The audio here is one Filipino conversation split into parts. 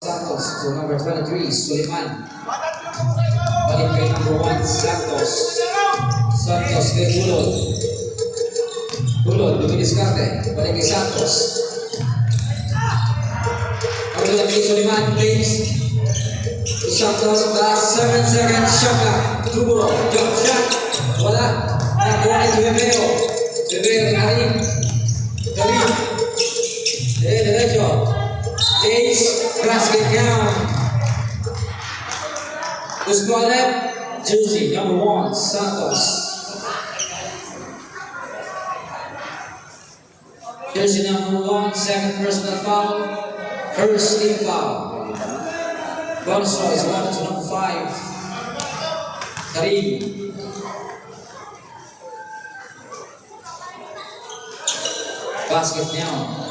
Santos to number 23, Suleiman. Balik kay number 1, Santos. Santos kay Bulod. Bulod, dumidiskarte. Balik kay Santos. Bulod kay Suleiman, please. Santos, last 7 seconds, shot clock. Tuburo, jump shot. Wala. Nakuha ni Bebeo. Bebeo kay Karim. Karim. Derecho. Ace, basket down. Who's got it? Jersey, number 1, Santos. Jersey number 1, second personal foul. First team foul. Bonus is 1 to number 5. Karim. Basket down.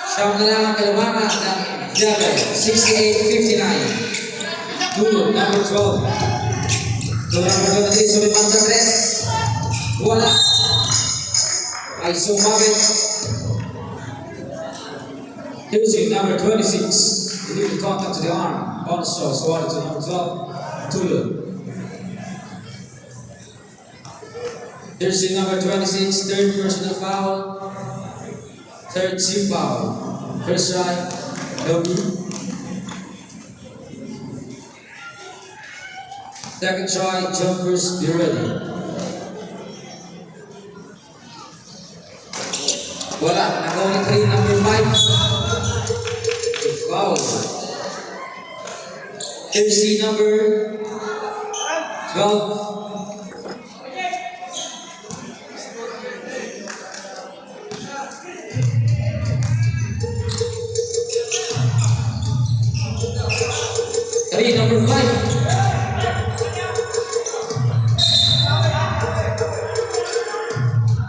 Siyam na lang ang kalabangan ng Jagger, 68-59. Tulog, number 12. Tulog, number 23, Suleiman sa press. Wala. Ay sumabit. Jersey, number 26. Illegal contact to the arm. Bonus shots, 1 to number 12. Tulog. Jersey, number 26, third personal foul. Third team foul. First try, Loki. Second try, jumpers, be ready. Wala, nag-only 3, number 5. Foul. Jersey number 12. Number 5.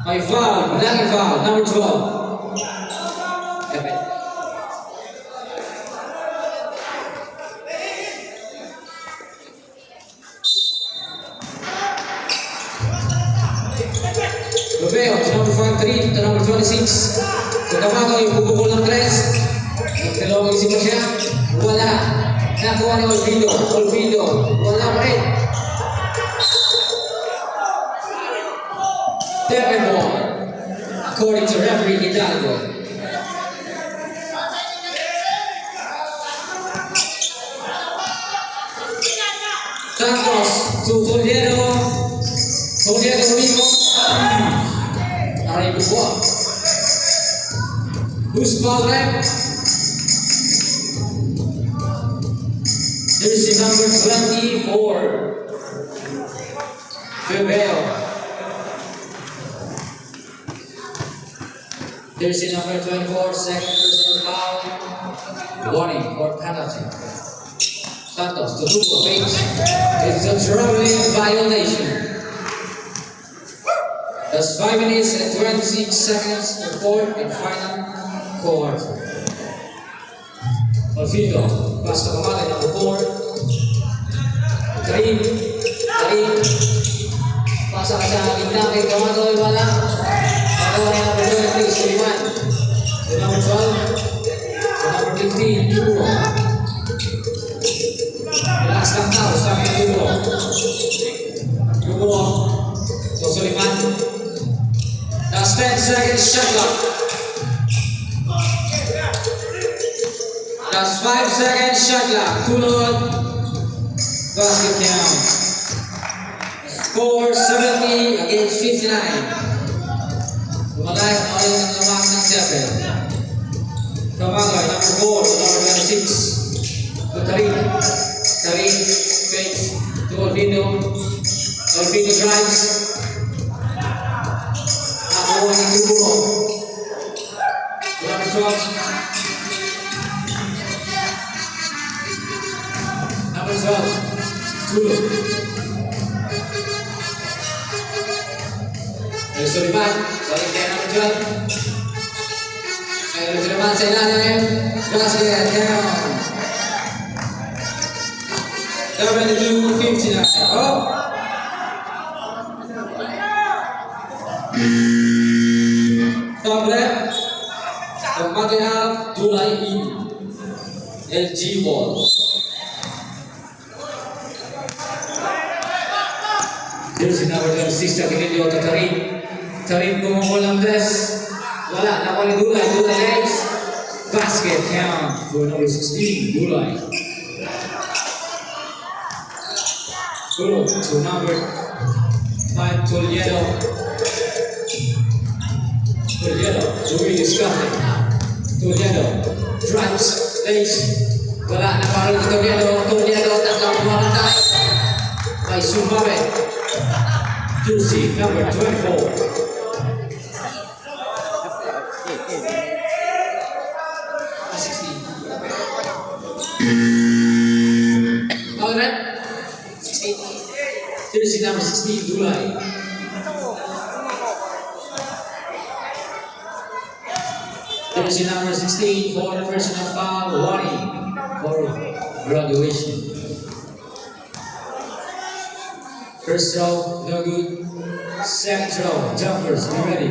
My foul, lagi foul, number 12. Bebeo, number 5-3, to number 26. Kagamato yung bubukol ng 3. Nagtalong isip mo siya. Wala. Nakuha ni Olvido. Olvido. Wala pa rin. Devin ball. According to referee Hidalgo. Santos to Toledo. Toledo mismo. Aray ko. Who's foul left? Jersey number 24, Bebeo. Jersey number 24, second personal foul. Warning or penalty. Santos to Lugo face. It's a traveling violation. That's 5 minutes and 26 seconds for fourth and final quarter. Olvido, pass to Kamala, number 4. Karim, pasa ka sa gitna kay Kamala, wala. Ako ay number 23, Suleiman. To number 12, to number 15, Tuburo. Relax lang tao, start na Tuburo. Tuburo, to Suleiman. Last 10 seconds, shot clock. Last 5 seconds, shot clock. Tulog. Basket count. Score 70 against 59. Tumalay ang oil ng lamang ng 7. Kamagay, number 4 to number 26. To Karim. Karim, fakes. To Olvido. Olvido drives. Nakuha ni Tuburo. To number 12. Number 12, Tulog. Suleiman, balik kay number 12. Suleiman sa ilalim. Basket down. 72-59. Oh! Sobre Pagkakaya tulay in. LG ball. Jersey number 26, Aguinaldo to Tarin. Tarin pumukul ng dress. Wala, nakuha ni Dulay. Dulay legs. Basket count for number 16, Dulay. Go to number 5, Toledo. Toledo, Joey discovery. Toledo, drives, lays. Wala, nakuha ni Toledo. Toledo, tatang pumamatay. May Sumabe. Jersey number 24. Alright. 16. Jersey number 16, Dulay. Jersey number 16 for the personal foul, warning for graduation. First throw, no good. Second throw, jumpers, be ready.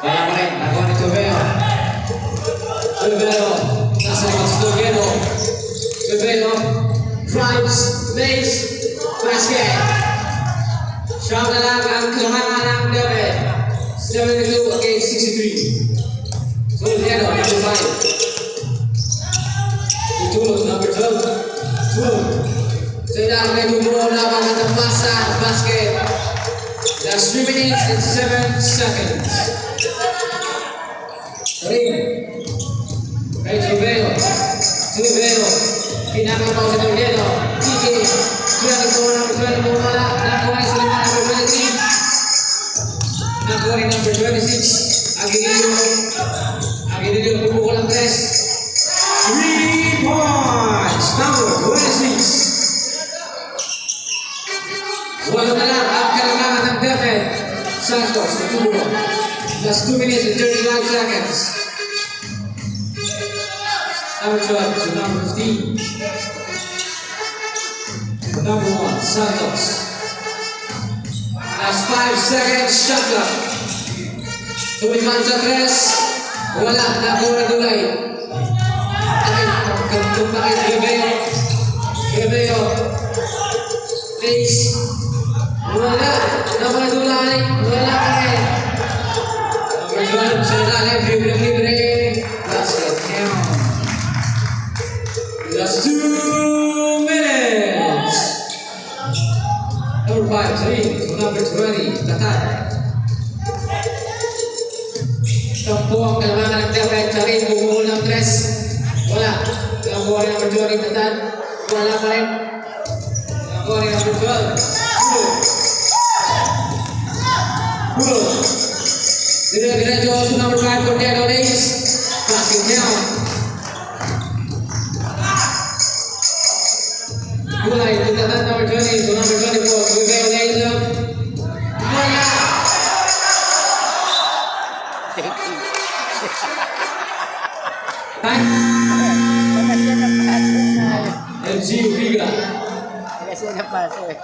Wala pa rin, nakuha ni Tobeo. Tobeo, nasa mga si Tobeo. Tobeo, drives, lays, basket. Shot na lang ang kailangan ng Debe. 72 against 63. Tobeo, number 5. Itulog, number 12. 12. Sedang may bumuo na mga tampasa, basket. That's 3 minutes and 7 seconds. Ring. Kay Tobeo. Tobeo. Pinakapaw sa Toledo. Kiki. Kaya nagkawa ng 12 wala. Nakuha ni Suleiman number 23. Nakuha ni number 26. Aguinaldo. Aguinaldo bumukol ang press. 3 points. Number 26. Wala na lang ang kailangan ng David Santos. Naturo. That's 2 minutes and 35 seconds. Number 12 to number 15. Number 1, Santos. That's 5 seconds. Shot clock. Tumiman sa tres. Wala. Nakuha na Dulay. Tumakit Rebeo. Rebeo. Face. Wala. Nakuha na Dulay. Wala ka rin. Number 12 sa ilalim. Libre. Basket count. That's 2 minutes. Number 5, Tarin to number 20, Tatan. Tampo ang kailangan ng David. Tarin, bumuhol ng tres. Wala. Nakuha ni number 20, Tatan. Wala pa rin. Nakuha ni number 12. Pulo. Diretso to number 5, Cordeiro Days. Basket count. Dulay to Tatan, number 20 to number 24. Cordeiro Days. Wala. Time. LG Ubiga. Kasi napaso eh.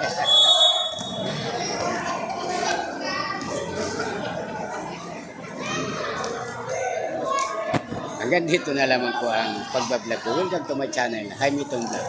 Hanggang dito na lamang po ang pagbablog ko. Welcome to my channel, Jaime Ton Vlog.